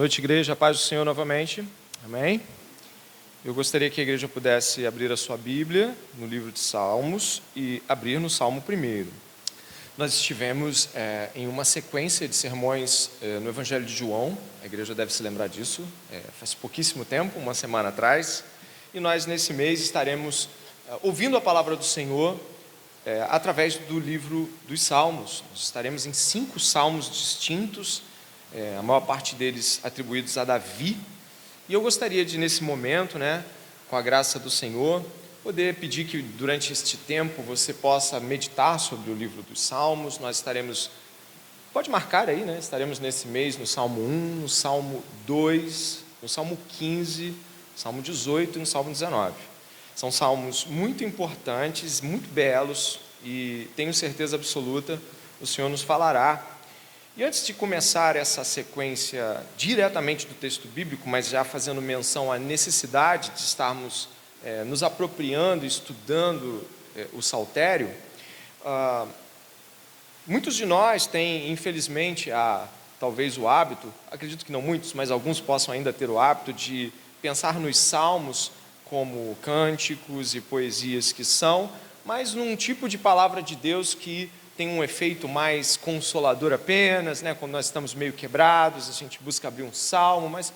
Noite, igreja, a paz do Senhor novamente, amém? Eu gostaria que a igreja pudesse abrir a sua Bíblia no livro de Salmos e abrir no Salmo 1. Nós estivemos em uma sequência de sermões no Evangelho de João, a igreja deve se lembrar disso, faz pouquíssimo tempo, uma semana atrás, e nós nesse mês estaremos ouvindo a palavra do Senhor através do livro dos Salmos. Nós estaremos em 5 salmos distintos, a maior parte deles atribuídos a Davi, e eu gostaria de, nesse momento, com a graça do Senhor, poder pedir que durante este tempo você possa meditar sobre o livro dos Salmos. Nós estaremos, pode marcar aí, estaremos nesse mês no Salmo 1, no Salmo 2, no Salmo 15, Salmo 18 e no Salmo 19. São salmos muito importantes, muito belos, e tenho certeza absoluta o Senhor nos falará. E antes de começar essa sequência diretamente do texto bíblico, mas já fazendo menção à necessidade de estarmos nos apropriando, estudando o saltério, muitos de nós têm, infelizmente, talvez o hábito, acredito que não muitos, mas alguns possam ainda ter o hábito de pensar nos salmos como cânticos e poesias que são, mas num tipo de palavra de Deus que tem um efeito mais consolador apenas, quando nós estamos meio quebrados, a gente busca abrir um salmo, mas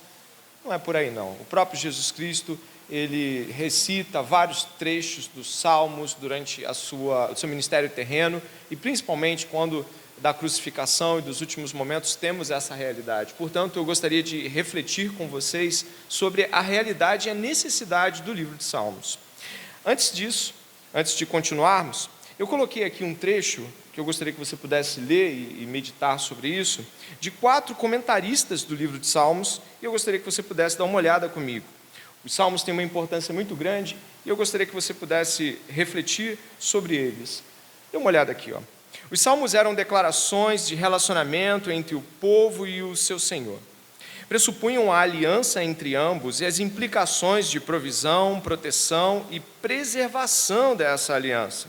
não é por aí não. O próprio Jesus Cristo, ele recita vários trechos dos salmos durante o seu ministério terreno, e principalmente quando da crucificação e dos últimos momentos temos essa realidade. Portanto, eu gostaria de refletir com vocês sobre a realidade e a necessidade do livro de Salmos. Antes disso, antes de continuarmos, eu coloquei aqui um trecho que eu gostaria que você pudesse ler e meditar sobre isso, de 4 comentaristas do livro de Salmos, e eu gostaria que você pudesse dar uma olhada comigo. Os Salmos têm uma importância muito grande, e eu gostaria que você pudesse refletir sobre eles. Dê uma olhada aqui, ó. Os Salmos eram declarações de relacionamento entre o povo e o seu Senhor. Pressupunham a aliança entre ambos e as implicações de provisão, proteção e preservação dessa aliança.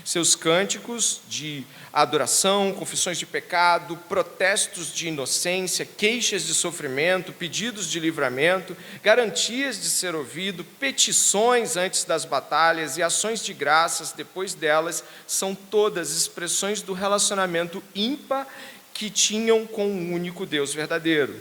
Seus cânticos de adoração, confissões de pecado, protestos de inocência, queixas de sofrimento, pedidos de livramento, garantias de ser ouvido, petições antes das batalhas e ações de graças depois delas, são todas expressões do relacionamento ímpar que tinham com o único Deus verdadeiro.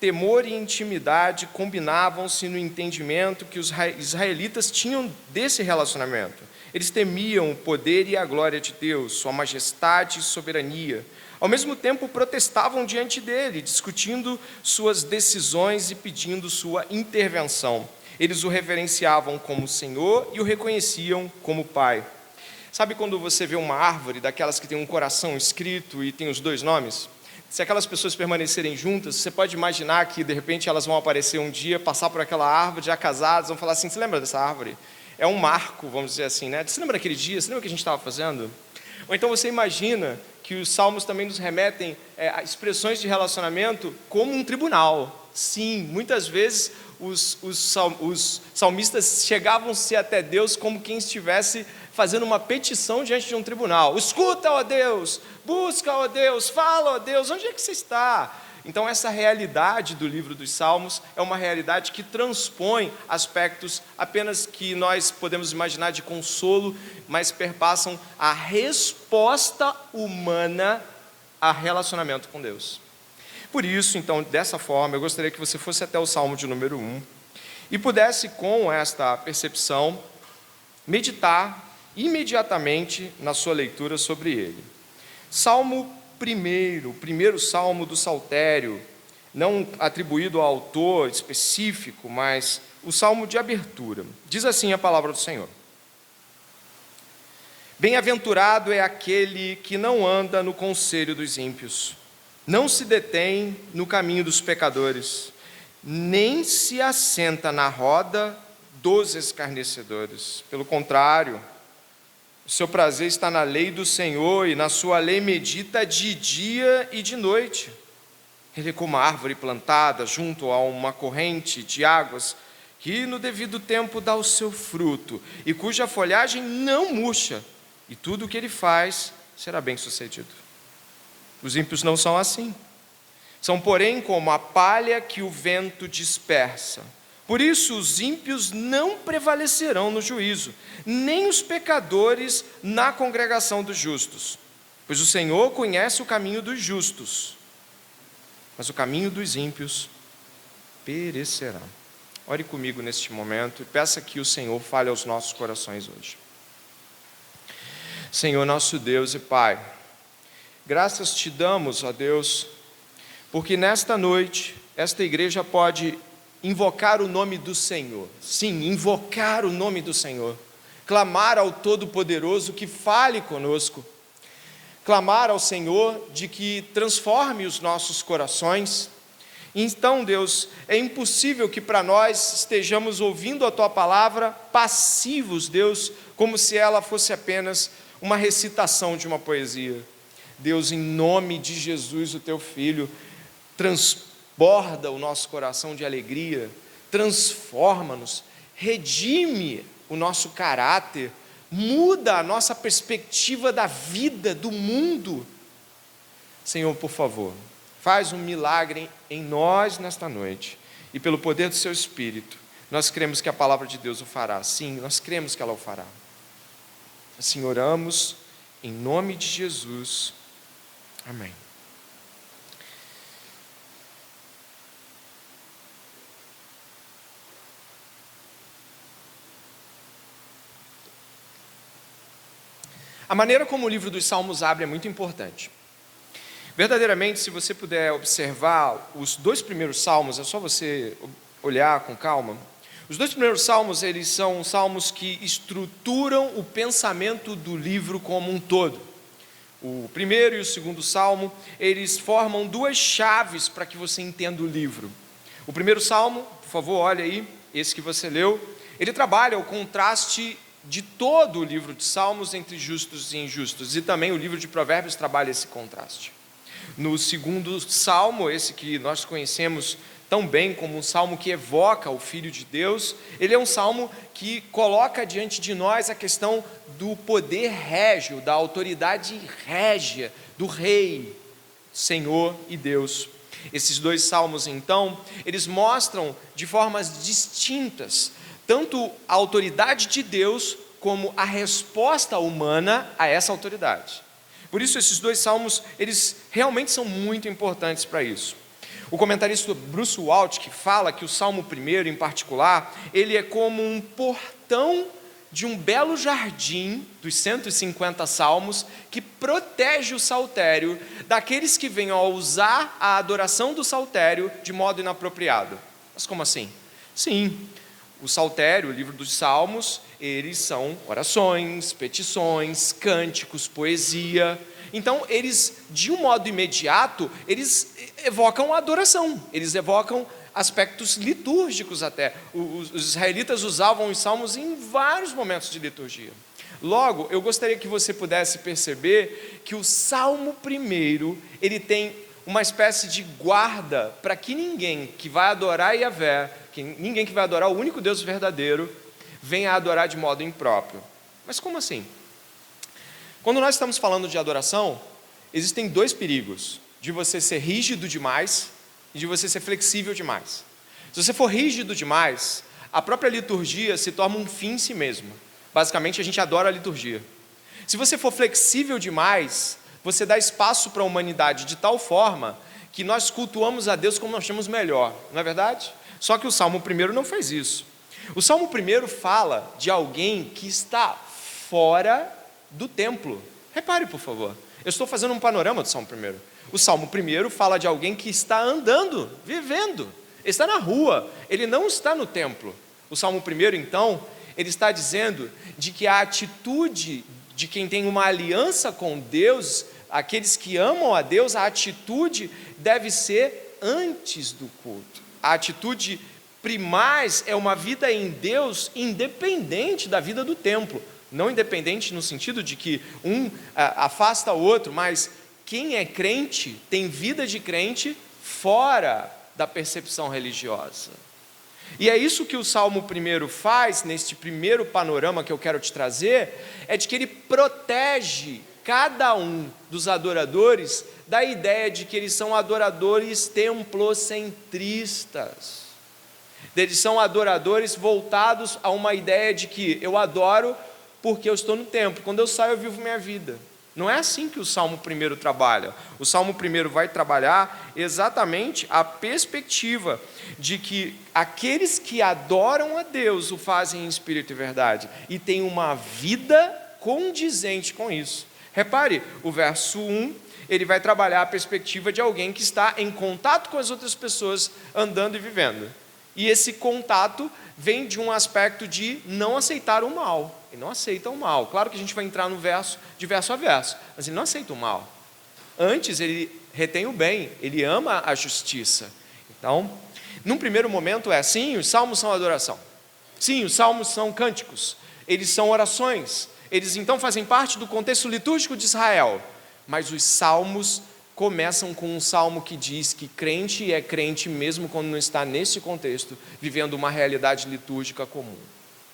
Temor e intimidade combinavam-se no entendimento que os israelitas tinham desse relacionamento. Eles temiam o poder e a glória de Deus, sua majestade e soberania. Ao mesmo tempo, protestavam diante dele, discutindo suas decisões e pedindo sua intervenção. Eles o reverenciavam como Senhor e o reconheciam como Pai. Sabe quando você vê uma árvore, daquelas que tem um coração escrito e tem os 2 nomes? Se aquelas pessoas permanecerem juntas, você pode imaginar que, de repente, elas vão aparecer um dia, passar por aquela árvore, já casadas, vão falar assim: você lembra dessa árvore? É um marco, vamos dizer assim, Você lembra daquele dia? Você lembra o que a gente estava fazendo? Ou então você imagina que os salmos também nos remetem a expressões de relacionamento como um tribunal. Sim, muitas vezes os salmistas chegavam-se até Deus como quem estivesse fazendo uma petição diante de um tribunal. Escuta, ó Deus, busca, ó Deus, fala, ó Deus, onde é que você está? Então, essa realidade do livro dos Salmos é uma realidade que transpõe aspectos apenas que nós podemos imaginar de consolo, mas perpassam a resposta humana a relacionamento com Deus. Por isso, então, dessa forma, eu gostaria que você fosse até o Salmo de número 1 e pudesse, com esta percepção, meditar imediatamente na sua leitura sobre ele. Salmo o primeiro salmo do saltério, não atribuído ao autor específico, mas o salmo de abertura. Diz assim a palavra do Senhor: Bem-aventurado é aquele que não anda no conselho dos ímpios, não se detém no caminho dos pecadores, nem se assenta na roda dos escarnecedores. Pelo contrário, o seu prazer está na lei do Senhor, e na sua lei medita de dia e de noite. Ele é como a árvore plantada junto a uma corrente de águas, que no devido tempo dá o seu fruto, e cuja folhagem não murcha, e tudo o que ele faz será bem sucedido. Os ímpios não são assim. São, porém, como a palha que o vento dispersa. Por isso os ímpios não prevalecerão no juízo, nem os pecadores na congregação dos justos. Pois o Senhor conhece o caminho dos justos, mas o caminho dos ímpios perecerá. Ore comigo neste momento e peça que o Senhor fale aos nossos corações hoje. Senhor, nosso Deus e Pai, graças te damos, ó Deus, porque nesta noite esta igreja pode invocar o nome do Senhor. Sim, invocar o nome do Senhor. Clamar ao Todo-Poderoso que fale conosco. Clamar ao Senhor de que transforme os nossos corações. Então, Deus, é impossível que para nós estejamos ouvindo a Tua palavra passivos, Deus, como se ela fosse apenas uma recitação de uma poesia. Deus, em nome de Jesus, o Teu Filho, transborda o nosso coração de alegria, transforma-nos, redime o nosso caráter, muda a nossa perspectiva da vida, do mundo. Senhor, por favor, faz um milagre em nós nesta noite, e pelo poder do Seu Espírito, nós cremos que a palavra de Deus o fará. Sim, nós cremos que ela o fará. Assim oramos, em nome de Jesus. Amém. A maneira como o livro dos Salmos abre é muito importante. Verdadeiramente, se você puder observar os 2 primeiros salmos, é só você olhar com calma. Os 2 primeiros salmos, eles são salmos que estruturam o pensamento do livro como um todo. O primeiro e o segundo salmo, eles formam 2 chaves para que você entenda o livro. O primeiro salmo, por favor, olha aí, esse que você leu, ele trabalha o contraste de todo o livro de Salmos entre justos e injustos, e também o livro de Provérbios trabalha esse contraste. No segundo salmo, esse que nós conhecemos tão bem como um salmo que evoca o Filho de Deus, ele é um salmo que coloca diante de nós a questão do poder régio, da autoridade régia, do Rei, Senhor e Deus. Esses 2 salmos, então, eles mostram de formas distintas tanto a autoridade de Deus como a resposta humana a essa autoridade. Por isso, esses 2 salmos, eles realmente são muito importantes para isso. O comentarista Bruce Waltke fala que o Salmo 1, em particular, ele é como um portão de um belo jardim dos 150 salmos que protege o saltério daqueles que venham a usar a adoração do saltério de modo inapropriado. Mas como assim? Sim, o saltério, o livro dos Salmos, eles são orações, petições, cânticos, poesia. Então, eles, de um modo imediato, eles evocam a adoração, eles evocam aspectos litúrgicos até. Os israelitas usavam os salmos em vários momentos de liturgia. Logo, eu gostaria que você pudesse perceber que o Salmo 1, ele tem uma espécie de guarda para que ninguém que vai adorar Yahvé, ninguém que vai adorar o único Deus verdadeiro, venha a adorar de modo impróprio. Mas como assim? Quando nós estamos falando de adoração, existem 2 perigos: de você ser rígido demais e de você ser flexível demais. Se você for rígido demais, a própria liturgia se torna um fim em si mesma. Basicamente, a gente adora a liturgia. Se você for flexível demais, você dá espaço para a humanidade de tal forma que nós cultuamos a Deus como nós achamos melhor, não é verdade? Só que o Salmo 1 não fez isso. O Salmo 1 fala de alguém que está fora do templo. Repare, por favor. Eu estou fazendo um panorama do Salmo 1. O Salmo 1 fala de alguém que está andando, vivendo. Ele está na rua, ele não está no templo. O Salmo 1, então, ele está dizendo de que a atitude de quem tem uma aliança com Deus, aqueles que amam a Deus, a atitude deve ser antes do culto. A atitude primaz é uma vida em Deus independente da vida do templo. Não independente no sentido de que um afasta o outro, mas quem é crente tem vida de crente fora da percepção religiosa. E é isso que o Salmo 1 faz, neste primeiro panorama que eu quero te trazer, é de que ele protege cada um dos adoradores dá a ideia de que eles são adoradores templocentristas. Eles são adoradores voltados a uma ideia de que eu adoro porque eu estou no templo, quando eu saio eu vivo minha vida. Não é assim que o Salmo 1 trabalha. O Salmo 1 vai trabalhar exatamente a perspectiva de que aqueles que adoram a Deus o fazem em espírito e verdade, e têm uma vida condizente com isso. Repare, o verso 1, ele vai trabalhar a perspectiva de alguém que está em contato com as outras pessoas, andando e vivendo. E esse contato vem de um aspecto de não aceitar o mal. Ele não aceita o mal. Claro que a gente vai entrar no verso, de verso a verso, mas ele não aceita o mal. Antes, ele retém o bem, ele ama a justiça. Então, num primeiro momento sim, os salmos são adoração. Sim, os salmos são cânticos. Eles são orações. Eles então fazem parte do contexto litúrgico de Israel. Mas os salmos começam com um salmo que diz que crente é crente mesmo quando não está nesse contexto, vivendo uma realidade litúrgica comum.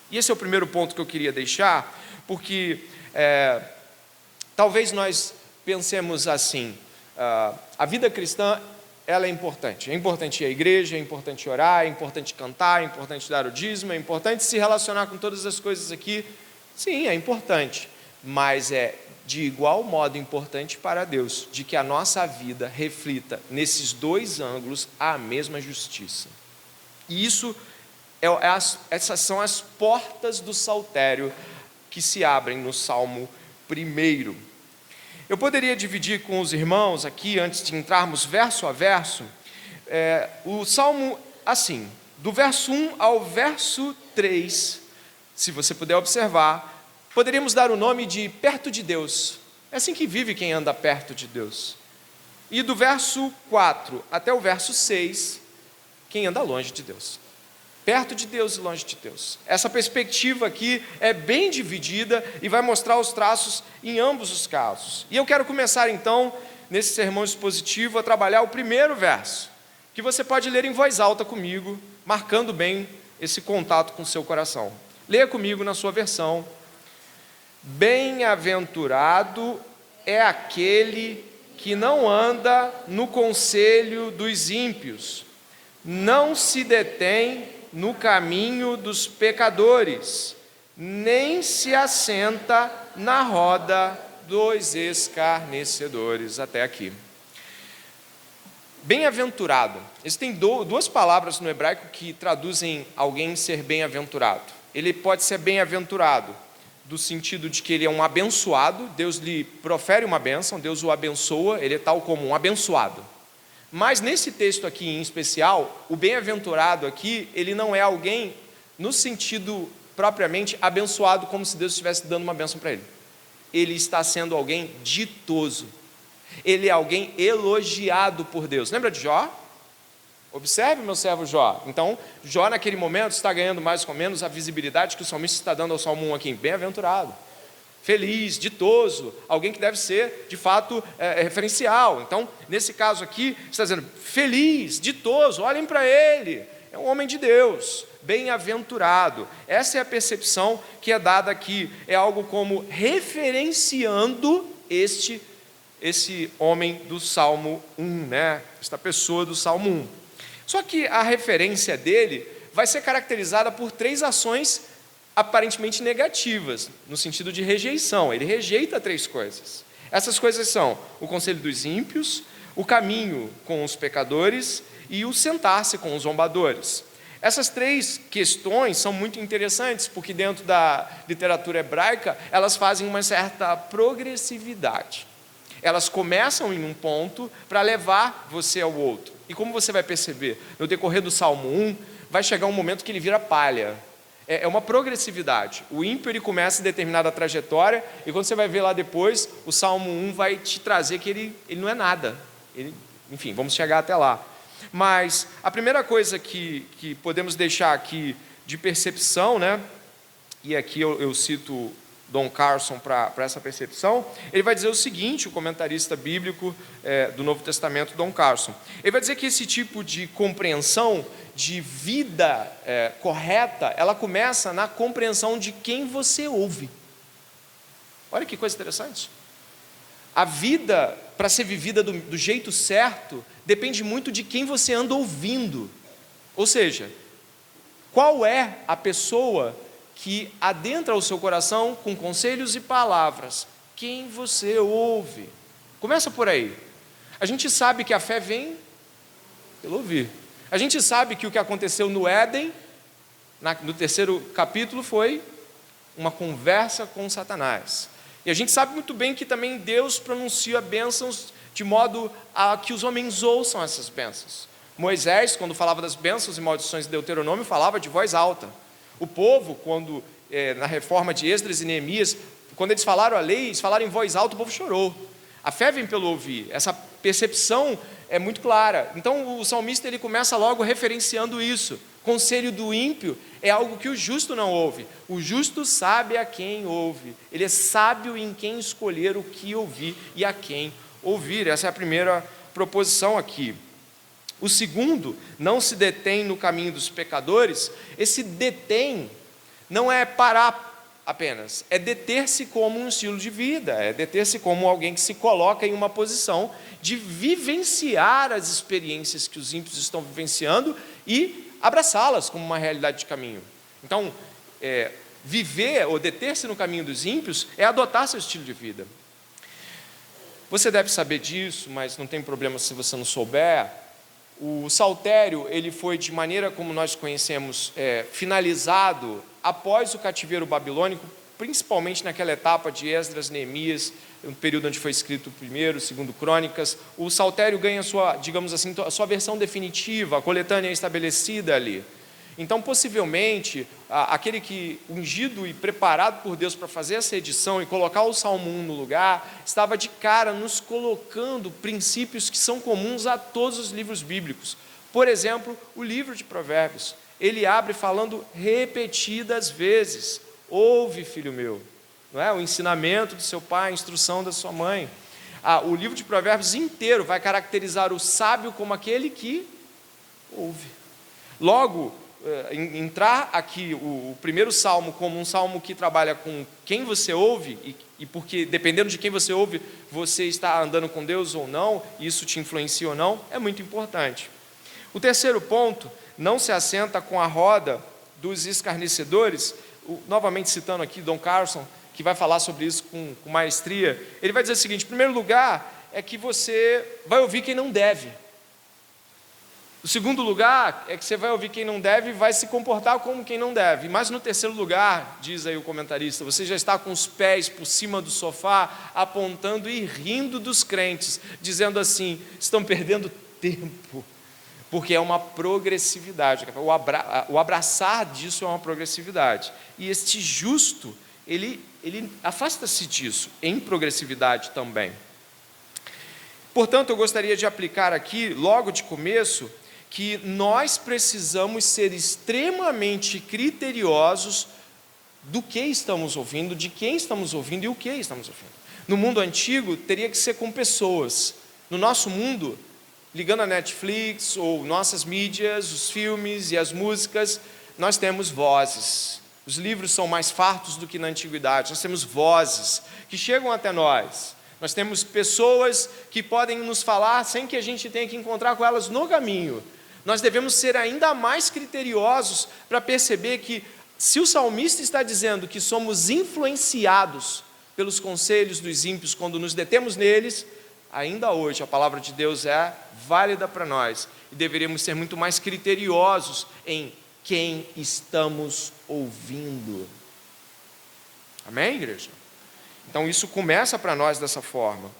E esse é o primeiro ponto que eu queria deixar, porque talvez nós pensemos assim, a vida cristã ela é importante ir à igreja, é importante orar, é importante cantar, é importante dar o dízimo, é importante se relacionar com todas as coisas aqui. Sim, é importante, mas é de igual modo importante para Deus, de que a nossa vida reflita nesses dois ângulos a mesma justiça. E essas são as portas do saltério que se abrem no Salmo 1. Eu poderia dividir com os irmãos aqui, antes de entrarmos verso a verso, o Salmo assim, do verso 1 ao verso 3, se você puder observar, poderíamos dar o nome de perto de Deus. É assim que vive quem anda perto de Deus. E do verso 4 até o verso 6, quem anda longe de Deus. Perto de Deus e longe de Deus. Essa perspectiva aqui é bem dividida e vai mostrar os traços em ambos os casos. E eu quero começar então, nesse sermão expositivo, a trabalhar o primeiro verso, que você pode ler em voz alta comigo, marcando bem esse contato com o seu coração. Leia comigo na sua versão. Bem-aventurado é aquele que não anda no conselho dos ímpios, não se detém no caminho dos pecadores, nem se assenta na roda dos escarnecedores. Até aqui. Bem-aventurado. Existem duas palavras no hebraico que traduzem alguém ser bem-aventurado. Ele pode ser bem-aventurado do sentido de que ele é um abençoado, Deus lhe profere uma bênção, Deus o abençoa, ele é tal como um abençoado. Mas nesse texto aqui em especial, o bem-aventurado aqui, ele não é alguém no sentido propriamente abençoado, como se Deus estivesse dando uma bênção para ele. Ele está sendo alguém ditoso. Ele é alguém elogiado por Deus. Lembra de Jó? Observe meu servo Jó. Então, Jó naquele momento está ganhando mais ou menos a visibilidade que o salmista está dando ao Salmo 1 aqui. Bem-aventurado, feliz, ditoso, alguém que deve ser, de fato, referencial. Então, nesse caso aqui, está dizendo feliz, ditoso, olhem para ele, é um homem de Deus, bem-aventurado. Essa é a percepção que é dada aqui, é algo como referenciando esse homem do Salmo 1, né? Esta pessoa do Salmo 1. Só que a referência dele vai ser caracterizada por 3 ações aparentemente negativas, no sentido de rejeição. Ele rejeita 3 coisas. Essas coisas são o conselho dos ímpios, o caminho com os pecadores e o sentar-se com os zombadores. Essas 3 questões são muito interessantes, porque dentro da literatura hebraica, elas fazem uma certa progressividade. Elas começam em um ponto para levar você ao outro. E como você vai perceber, no decorrer do Salmo 1, vai chegar um momento que ele vira palha. É uma progressividade. O ímpio ele começa em determinada trajetória, e quando você vai ver lá depois, o Salmo 1 vai te trazer que ele não é nada. Enfim, vamos chegar até lá. Mas a primeira coisa que podemos deixar aqui de percepção, né? E aqui eu cito Don Carson para essa percepção, ele vai dizer o seguinte, o comentarista bíblico do Novo Testamento, Don Carson. Ele vai dizer que esse tipo de compreensão de vida correta, ela começa na compreensão de quem você ouve. Olha que coisa interessante. A vida, para ser vivida do jeito certo, depende muito de quem você anda ouvindo. Ou seja, qual é a pessoa que adentra o seu coração com conselhos e palavras? Quem você ouve? Começa por aí. A gente sabe que a fé vem pelo ouvir. A gente sabe que o que aconteceu no Éden, no 3º capítulo, foi uma conversa com Satanás. E a gente sabe muito bem que também Deus pronuncia bênçãos de modo a que os homens ouçam essas bênçãos. Moisés, quando falava das bênçãos e maldições de Deuteronômio, falava de voz alta. O povo, quando na reforma de Esdras e Neemias, quando eles falaram a lei, eles falaram em voz alta, o povo chorou. A fé vem pelo ouvir, essa percepção é muito clara. Então o salmista ele começa logo referenciando isso. Conselho do ímpio é algo que o justo não ouve. O justo sabe a quem ouve. Ele é sábio em quem escolher o que ouvir e a quem ouvir. Essa é a primeira proposição aqui. O segundo, não se detém no caminho dos pecadores. Esse detém não é parar apenas, é deter-se como um estilo de vida, é deter-se como alguém que se coloca em uma posição de vivenciar as experiências que os ímpios estão vivenciando e abraçá-las como uma realidade de caminho. Então, viver ou deter-se no caminho dos ímpios é adotar seu estilo de vida. Você deve saber disso, mas não tem problema se você não souber. O saltério, ele foi, de maneira como nós conhecemos, finalizado após o cativeiro babilônico, principalmente naquela etapa de Esdras, Neemias, no período onde foi escrito o 1º, 2º Crônicas. O saltério ganha sua, digamos assim, a sua versão definitiva, a coletânea estabelecida ali. Então, possivelmente, aquele que, ungido e preparado por Deus para fazer essa edição e colocar o Salmo 1 no lugar, estava de cara nos colocando princípios que são comuns a todos os livros bíblicos. Por exemplo, o livro de Provérbios. Ele abre falando repetidas vezes: ouve, filho meu, não é? O ensinamento do seu pai, a instrução da sua mãe. O livro de Provérbios inteiro vai caracterizar o sábio como aquele que ouve. Logo, entrar aqui o primeiro salmo como um salmo que trabalha com quem você ouve, e porque dependendo de quem você ouve, você está andando com Deus ou não, isso te influencia ou não, é muito importante. O terceiro ponto, não se assenta com a roda dos escarnecedores. Novamente citando aqui Don Carson, que vai falar sobre isso com maestria, ele vai dizer o seguinte: em primeiro lugar, é que você vai ouvir quem não deve. O segundo lugar é que você vai ouvir quem não deve e vai se comportar como quem não deve. Mas no terceiro lugar, diz aí o comentarista, você já está com os pés por cima do sofá, apontando e rindo dos crentes, dizendo assim: estão perdendo tempo, porque é uma progressividade. O abraçar disso é uma progressividade. E este justo, ele afasta-se disso, em progressividade também. Portanto, eu gostaria de aplicar aqui, logo de começo, que nós precisamos ser extremamente criteriosos do que estamos ouvindo, de quem estamos ouvindo e o que estamos ouvindo. No mundo antigo, teria que ser com pessoas. No nosso mundo, ligando a Netflix ou nossas mídias, os filmes e as músicas, nós temos vozes. Os livros são mais fartos do que na antiguidade. Nós temos vozes que chegam até nós. Nós temos pessoas que podem nos falar sem que a gente tenha que encontrar com elas no caminho. Nós devemos ser ainda mais criteriosos para perceber que, se o salmista está dizendo que somos influenciados pelos conselhos dos ímpios quando nos detemos neles, ainda hoje a palavra de Deus é válida para nós e deveríamos ser muito mais criteriosos em quem estamos ouvindo. Amém, igreja? Então isso começa para nós dessa forma.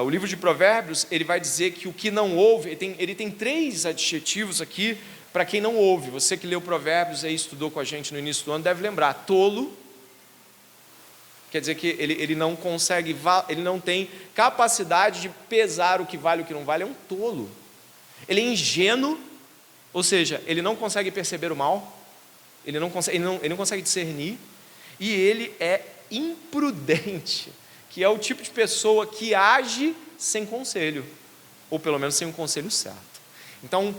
O livro de Provérbios, ele vai dizer que o que não ouve, ele tem 3 adjetivos aqui para quem não ouve. Você que leu Provérbios e estudou com a gente no início do ano deve lembrar. Tolo, quer dizer que ele não consegue, ele não tem capacidade de pesar o que vale e o que não vale, é um tolo. Ele é ingênuo, ou seja, ele não consegue perceber o mal, ele não consegue discernir, e ele é imprudente, que é o tipo de pessoa que age sem conselho, ou pelo menos sem um conselho certo. Então,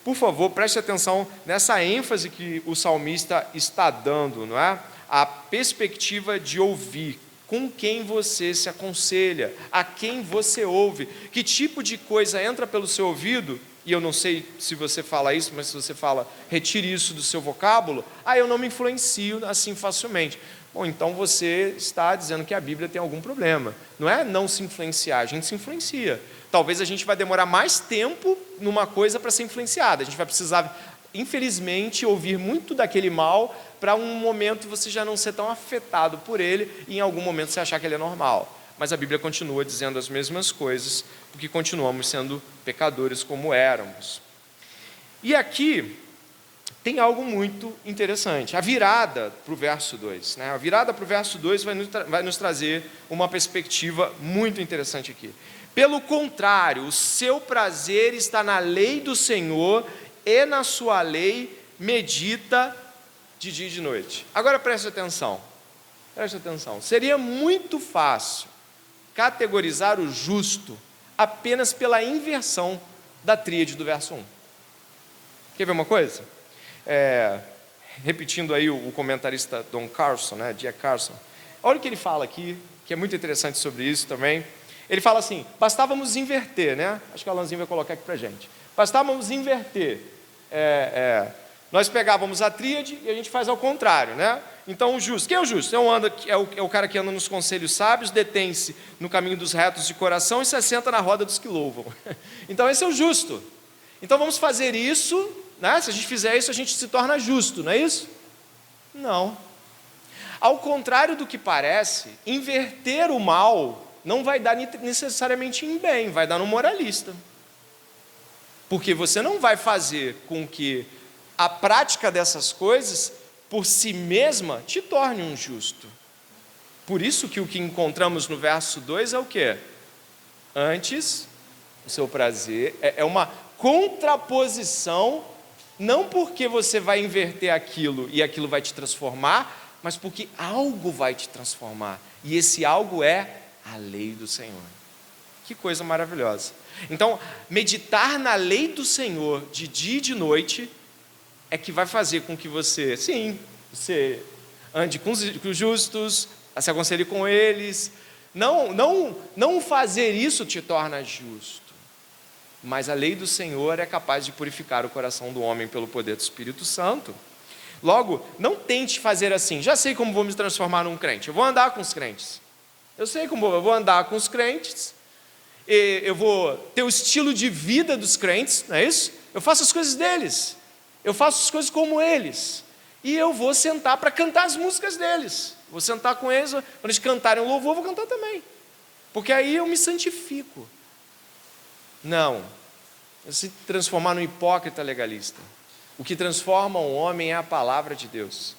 por favor, preste atenção nessa ênfase que o salmista está dando, não é? A perspectiva de ouvir. com quem você se aconselha, a quem você ouve, que tipo de coisa entra pelo seu ouvido, e eu não sei se você fala isso, mas se você fala, retire isso do seu vocábulo, eu não me influencio assim facilmente. Bom, então você está dizendo que a Bíblia tem algum problema. Não é não se influenciar, a gente se influencia. Talvez a gente vai demorar mais tempo numa coisa para ser influenciada, a gente vai precisar, infelizmente, ouvir muito daquele mal, para um momento você já não ser tão afetado por ele, e em algum momento você achar que ele é normal. Mas a Bíblia continua dizendo as mesmas coisas, porque continuamos sendo pecadores como éramos. E aqui tem algo muito interessante. A virada para o verso 2. A virada para o verso 2 vai nos trazer uma perspectiva muito interessante aqui. Pelo contrário, o seu prazer está na lei do Senhor, e na sua lei medita de dia e de noite. Agora preste atenção. Seria muito fácil categorizar o justo apenas pela inversão da tríade do verso 1. Quer ver uma coisa? Repetindo aí o comentarista Don Carson, Jack Carson, olha o que ele fala aqui, que é muito interessante sobre isso também. Ele fala assim, bastávamos inverter, acho que o Alanzinho vai colocar aqui para a gente. Bastávamos inverter. Nós pegávamos a tríade e a gente faz ao contrário, Então o justo, quem é o justo? É o cara que anda nos conselhos sábios, detém-se no caminho dos retos de coração e se assenta na roda dos que louvam. Então esse é o justo. Então vamos fazer isso, se a gente fizer isso a gente se torna justo, não é isso? Não. Ao contrário do que parece, inverter o mal não vai dar necessariamente em bem, vai dar no moralista. Porque você não vai fazer com que a prática dessas coisas, por si mesma, te torne um justo. Por isso que o que encontramos no verso 2 é o quê? Antes, o seu prazer, é uma contraposição, não porque você vai inverter aquilo e aquilo vai te transformar, mas porque algo vai te transformar. E esse algo é a lei do Senhor. Que coisa maravilhosa. Então, meditar na lei do Senhor de dia e de noite é que vai fazer com que você ande com os justos, se aconselhe com eles. Não fazer isso te torna justo, mas a lei do Senhor é capaz de purificar o coração do homem pelo poder do Espírito Santo. Logo, não tente fazer assim, já sei como vou me transformar num crente, eu vou andar com os crentes. Eu sei como eu vou andar com os crentes, eu vou ter o estilo de vida dos crentes, não é isso? Eu faço as coisas deles, eu faço as coisas como eles, e eu vou sentar para cantar as músicas deles, vou sentar com eles, quando eles cantarem o louvor, eu vou cantar também, porque aí eu me santifico. Não, se transformar num hipócrita legalista. O que transforma um homem é a palavra de Deus,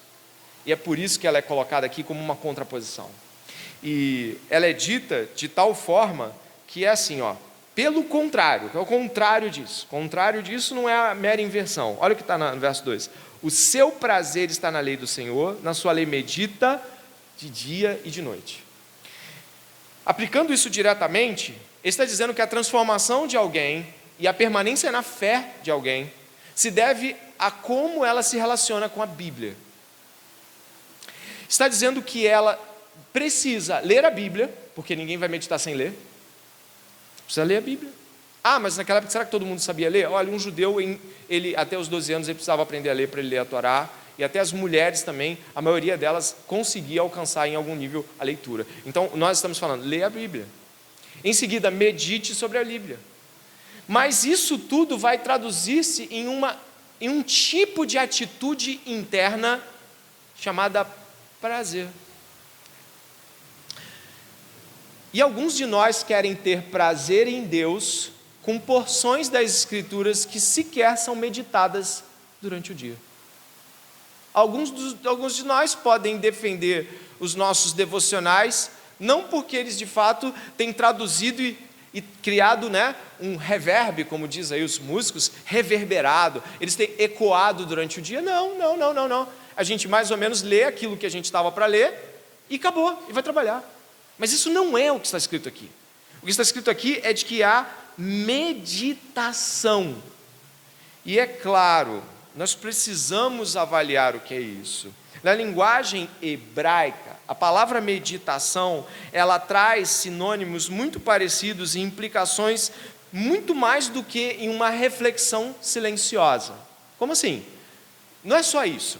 e é por isso que ela é colocada aqui como uma contraposição. E ela é dita de tal forma que é assim, pelo contrário, que é o contrário disso. O contrário disso não é a mera inversão. Olha o que está no verso 2. O seu prazer está na lei do Senhor, na sua lei medita de dia e de noite. Aplicando isso diretamente, ele está dizendo que a transformação de alguém e a permanência na fé de alguém se deve a como ela se relaciona com a Bíblia. Está dizendo que ela precisa ler a Bíblia, porque ninguém vai meditar sem ler. Precisa ler a Bíblia. Mas naquela época, será que todo mundo sabia ler? Olha, um judeu, ele até os 12 anos, ele precisava aprender a ler para ele ler a Torá, e até as mulheres também, a maioria delas conseguia alcançar em algum nível a leitura. Então, nós estamos falando, lê a Bíblia. Em seguida, medite sobre a Bíblia. Mas isso tudo vai traduzir-se em um tipo de atitude interna chamada prazer. E alguns de nós querem ter prazer em Deus com porções das Escrituras que sequer são meditadas durante o dia. Alguns de nós podem defender os nossos devocionais, não porque eles de fato têm traduzido e criado um reverb, como diz aí os músicos, reverberado, eles têm ecoado durante o dia. Não. A gente mais ou menos lê aquilo que a gente estava para ler e acabou, e vai trabalhar. Mas isso não é o que está escrito aqui. O que está escrito aqui é de que há meditação. E é claro, nós precisamos avaliar o que é isso. Na linguagem hebraica, A palavra meditação, ela traz sinônimos muito parecidos e implicações muito mais do que em uma reflexão silenciosa. Como assim? Não é só isso.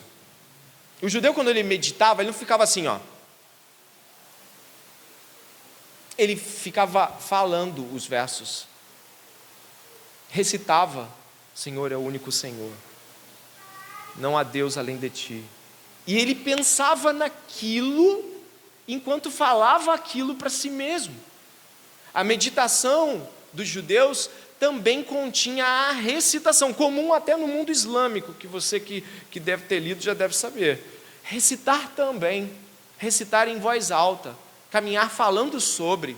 O judeu, quando ele meditava, ele não ficava assim, ó. Ele ficava falando os versos. Recitava: Senhor é o único Senhor. Não há Deus além de ti. E ele pensava naquilo enquanto falava aquilo para si mesmo. A meditação dos judeus também continha a recitação, comum até no mundo islâmico, que você que deve ter lido já deve saber. Recitar também, recitar em voz alta, caminhar falando sobre.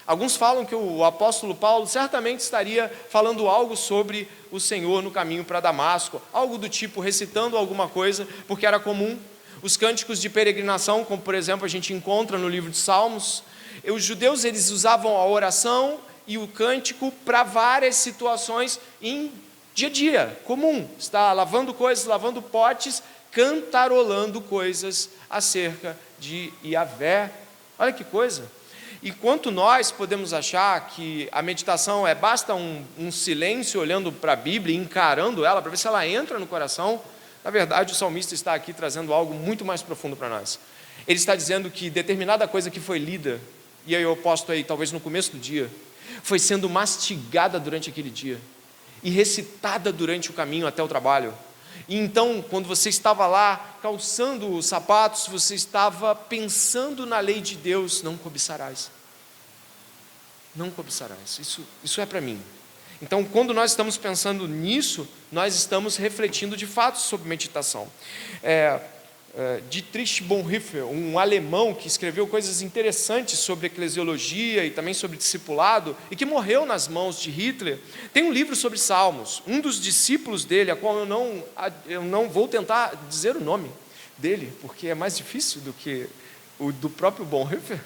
Alguns falam que o apóstolo Paulo certamente estaria falando algo sobre o Senhor no caminho para Damasco, algo do tipo, recitando alguma coisa, porque era comum. Os cânticos de peregrinação, como por exemplo a gente encontra no livro de Salmos, os judeus eles usavam a oração e o cântico para várias situações em dia a dia, comum. Está lavando coisas, lavando potes, cantarolando coisas acerca de Yahvé. Olha que coisa! Enquanto nós podemos achar que a meditação basta um silêncio olhando para a Bíblia, encarando ela, para ver se ela entra no coração, na verdade o salmista está aqui trazendo algo muito mais profundo para nós. Ele está dizendo que determinada coisa que foi lida, e aí eu posto aí talvez no começo do dia, foi sendo mastigada durante aquele dia, e recitada durante o caminho até o trabalho. E então, quando você estava lá calçando os sapatos, você estava pensando na lei de Deus: não cobiçarás. Não cobiçarás. Isso é para mim. Então, quando nós estamos pensando nisso, nós estamos refletindo de fato sobre meditação. Dietrich Bonhoeffer, um alemão que escreveu coisas interessantes sobre eclesiologia e também sobre discipulado, e que morreu nas mãos de Hitler, tem um livro sobre Salmos. Um dos discípulos dele, a qual eu não vou tentar dizer o nome dele, porque é mais difícil do que o do próprio Bonhoeffer,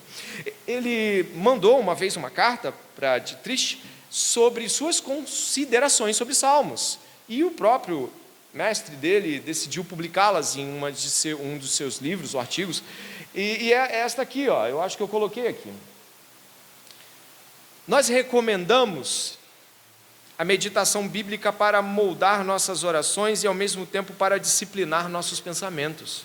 ele mandou uma vez uma carta para Dietrich sobre suas considerações sobre Salmos, e o próprio mestre dele decidiu publicá-las em um dos seus livros ou artigos, e é esta aqui, ó, eu acho que eu coloquei aqui. Nós recomendamos a meditação bíblica para moldar nossas orações e ao mesmo tempo para disciplinar nossos pensamentos.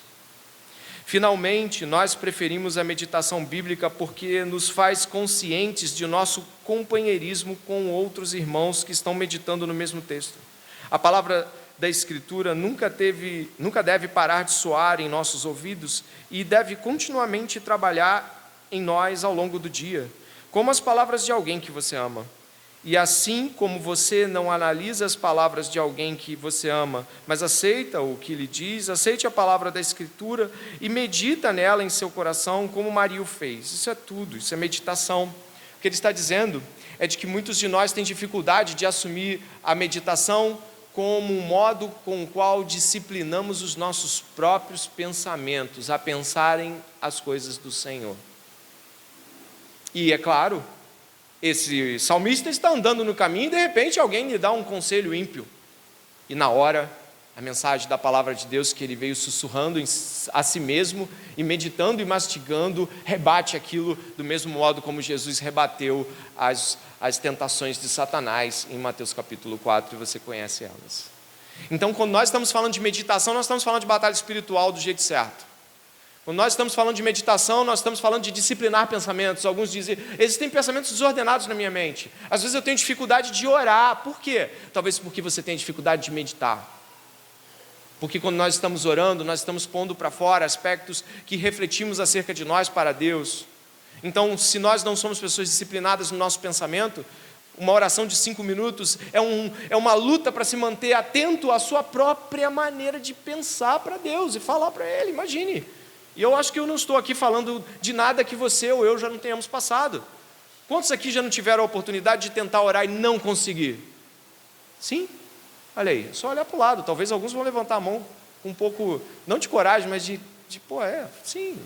Finalmente, nós preferimos a meditação bíblica porque nos faz conscientes de nosso companheirismo com outros irmãos que estão meditando no mesmo texto. A palavra da Escritura nunca deve parar de soar em nossos ouvidos e deve continuamente trabalhar em nós ao longo do dia, como as palavras de alguém que você ama. E assim como você não analisa as palavras de alguém que você ama, mas aceita o que ele diz, aceite a palavra da Escritura e medita nela em seu coração, como Maria o fez. Isso é tudo, isso é meditação. O que ele está dizendo é de que muitos de nós têm dificuldade de assumir a meditação como um modo com o qual disciplinamos os nossos próprios pensamentos a pensarem as coisas do Senhor. E é claro, esse salmista está andando no caminho e de repente alguém lhe dá um conselho ímpio. E na hora, a mensagem da palavra de Deus que ele veio sussurrando a si mesmo e meditando e mastigando, rebate aquilo do mesmo modo como Jesus rebateu as tentações de Satanás em Mateus capítulo 4, e você conhece elas. Então, quando nós estamos falando de meditação, nós estamos falando de batalha espiritual do jeito certo. Quando nós estamos falando de meditação, nós estamos falando de disciplinar pensamentos. Alguns dizem: existem pensamentos desordenados na minha mente. Às vezes eu tenho dificuldade de orar. Por quê? Talvez porque você tem dificuldade de meditar. Porque quando nós estamos orando, nós estamos pondo para fora aspectos que refletimos acerca de nós para Deus. Então, se nós não somos pessoas disciplinadas no nosso pensamento, uma oração de 5 minutos é uma luta para se manter atento à sua própria maneira de pensar para Deus e falar para Ele. Imagine. E eu acho que eu não estou aqui falando de nada que você ou eu já não tenhamos passado. Quantos aqui já não tiveram a oportunidade de tentar orar e não conseguir? Sim? Olha aí, é só olhar para o lado. Talvez alguns vão levantar a mão com um pouco, não de coragem, mas sim.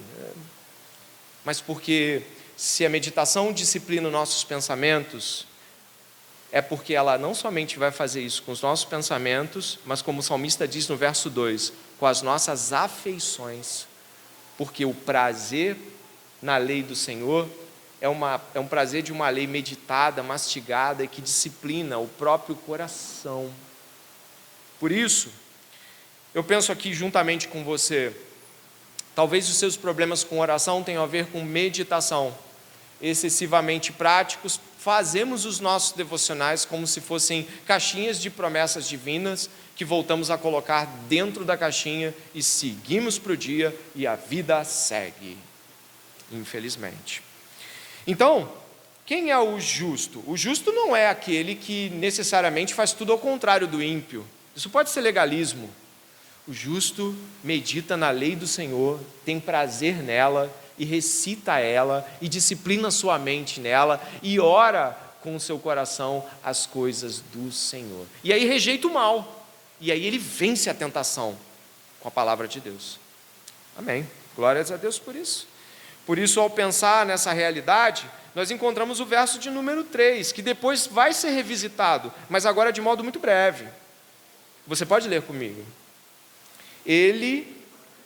Mas porque se a meditação disciplina os nossos pensamentos, é porque ela não somente vai fazer isso com os nossos pensamentos, mas como o salmista diz no verso 2, com as nossas afeições. porque o prazer na lei do Senhor é um prazer de uma lei meditada, mastigada e que disciplina o próprio coração. Por isso, eu penso aqui juntamente com você, talvez os seus problemas com oração tenham a ver com meditação. Excessivamente práticos, fazemos os nossos devocionais como se fossem caixinhas de promessas divinas que voltamos a colocar dentro da caixinha e seguimos para o dia e a vida segue, infelizmente. Então, quem é o justo? O justo não é aquele que necessariamente faz tudo ao contrário do ímpio. Isso pode ser legalismo. O justo medita na lei do Senhor, tem prazer nela e recita ela e disciplina sua mente nela e ora com o seu coração as coisas do Senhor. E aí rejeita o mal. E aí ele vence a tentação com a palavra de Deus. Amém. Glórias a Deus por isso. Por isso, ao pensar nessa realidade, nós encontramos o verso de número 3, que depois vai ser revisitado, mas agora de modo muito breve. Você pode ler comigo. Ele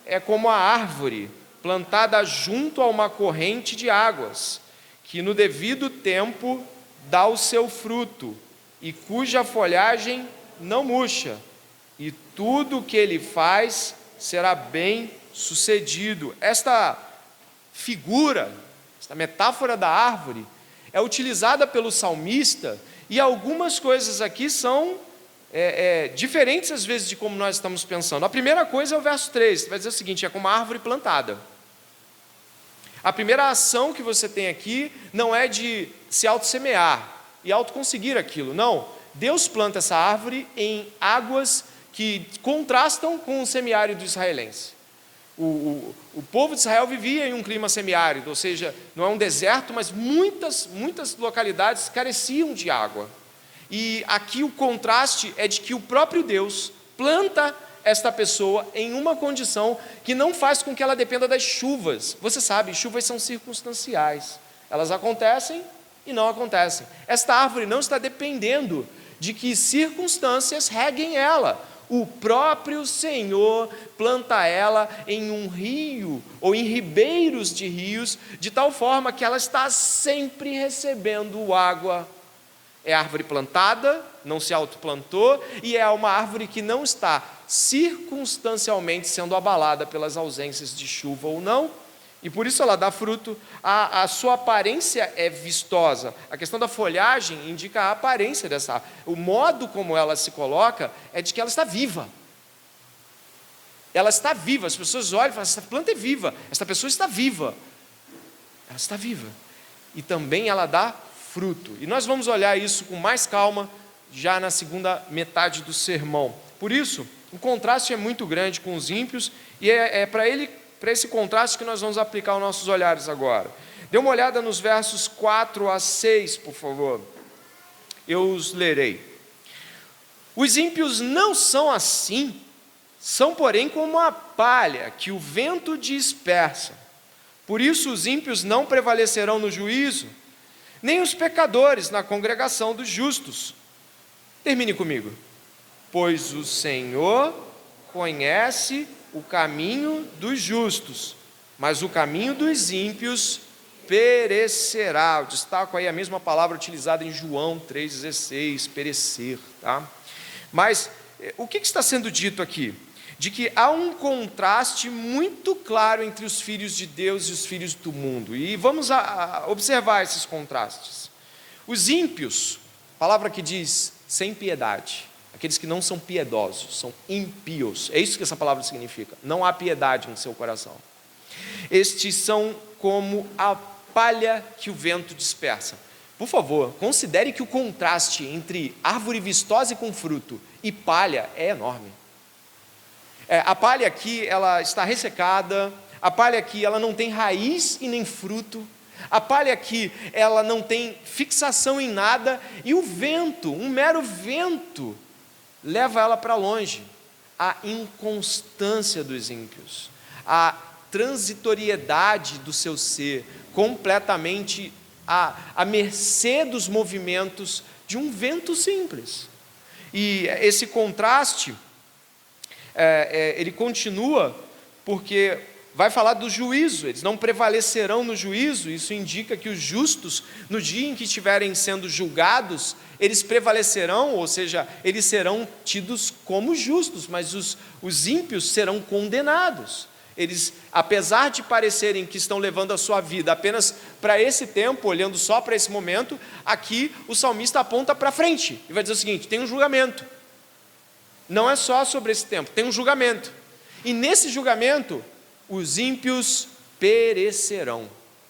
é como a árvore plantada junto a uma corrente de águas, que no devido tempo dá o seu fruto, e cuja folhagem não murcha, e tudo o que ele faz será bem sucedido. Esta figura, esta metáfora da árvore, é utilizada pelo salmista, e algumas coisas aqui são diferentes às vezes de como nós estamos pensando. A primeira coisa é o verso 3, vai dizer o seguinte: é como uma árvore plantada. A primeira ação que você tem aqui não é de se auto-semear e auto-conseguir aquilo, não. Deus planta essa árvore em águas que contrastam com o semiárido israelense. O povo de Israel vivia em um clima semiárido, ou seja, não é um deserto, mas muitas localidades careciam de água. E aqui o contraste é de que o próprio Deus planta esta pessoa em uma condição que não faz com que ela dependa das chuvas. Você sabe, chuvas são circunstanciais. Elas acontecem e não acontecem. Esta árvore não está dependendo de que circunstâncias reguem ela. O próprio Senhor planta ela em um rio ou em ribeiros de rios, de tal forma que ela está sempre recebendo água. É árvore plantada, não se autoplantou, e é uma árvore que não está circunstancialmente sendo abalada pelas ausências de chuva ou não, e por isso ela dá fruto. A sua aparência é vistosa. A questão da folhagem indica a aparência dessa árvore. O modo como ela se coloca é de que ela está viva. Ela está viva. As pessoas olham e falam: essa planta é viva, essa pessoa está viva. Ela está viva. E também ela dá fruto. E nós vamos olhar isso com mais calma já na segunda metade do sermão. Por isso, o contraste é muito grande com os ímpios, e é para esse contraste que nós vamos aplicar os nossos olhares agora. Dê uma olhada nos versos 4 a 6, por favor. Eu os lerei. Os ímpios não são assim, são, porém, como a palha que o vento dispersa. Por isso os ímpios não prevalecerão no juízo, nem os pecadores na congregação dos justos. Termine comigo. Pois o Senhor conhece o caminho dos justos, mas o caminho dos ímpios perecerá. Eu destaco aí a mesma palavra utilizada em João 3,16, perecer, tá? Mas o que está sendo dito aqui? De que há um contraste muito claro entre os filhos de Deus e os filhos do mundo. E vamos observar esses contrastes. Os ímpios, palavra que diz sem piedade, aqueles que não são piedosos, são ímpios. É isso que essa palavra significa. Não há piedade no seu coração. Estes são como a palha que o vento dispersa. Por favor, considere que o contraste entre árvore vistosa e com fruto e palha é enorme. A palha aqui, ela está ressecada. A palha aqui, ela não tem raiz e nem fruto. A palha aqui, ela não tem fixação em nada. E o vento, um mero vento, leva ela para longe. A inconstância dos ímpios, a transitoriedade do seu ser, completamente à mercê dos movimentos de um vento simples. E esse contraste, ele continua, porque vai falar do juízo, eles não prevalecerão no juízo. Isso indica que os justos, no dia em que estiverem sendo julgados, eles prevalecerão, ou seja, eles serão tidos como justos, mas os ímpios serão condenados. Eles, apesar de parecerem que estão levando a sua vida apenas para esse tempo, olhando só para esse momento, aqui o salmista aponta para frente e vai dizer o seguinte: tem um julgamento. Não é só sobre esse tempo, tem um julgamento. E nesse julgamento, os ímpios perecerão.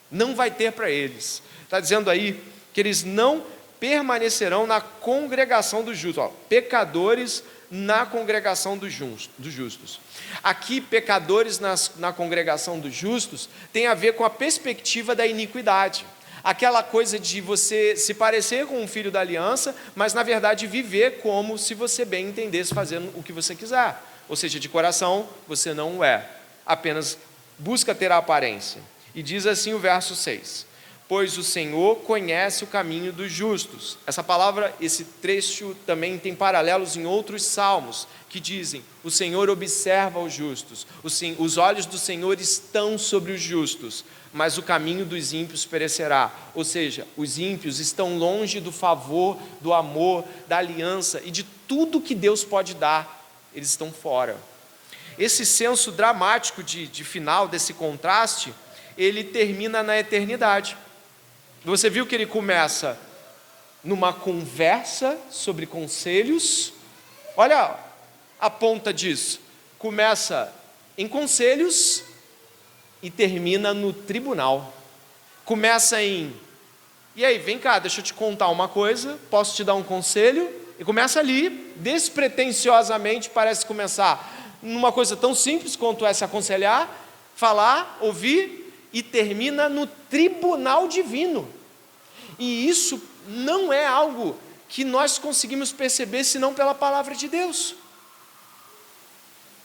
Não vai ter para eles. Está dizendo aí que eles não permanecerão na congregação dos justos. Pecadores na congregação dos justos. Aqui, pecadores na congregação dos justos tem a ver com a perspectiva da iniquidade. Aquela coisa de você se parecer com um filho da aliança, mas na verdade viver como se você bem entendesse fazendo o que você quiser. Ou seja, de coração você não o é, apenas busca ter a aparência. E diz assim o verso 6: pois o Senhor conhece o caminho dos justos. Essa palavra, esse trecho também tem paralelos em outros salmos, que dizem: o Senhor observa os justos, os olhos do Senhor estão sobre os justos, mas o caminho dos ímpios perecerá. Ou seja, os ímpios estão longe do favor, do amor, da aliança e de tudo que Deus pode dar. Eles estão fora. Esse senso dramático de final, desse contraste, ele termina na eternidade. Você viu que ele começa numa conversa sobre conselhos. Olha a ponta disso. Começa em conselhos e termina no tribunal. Começa em: e aí, vem cá, deixa eu te contar uma coisa, posso te dar um conselho? E começa ali, despretensiosamente, parece começar numa coisa tão simples quanto é se aconselhar, falar, ouvir, e termina no tribunal divino. E isso não é algo que nós conseguimos perceber senão pela palavra de Deus.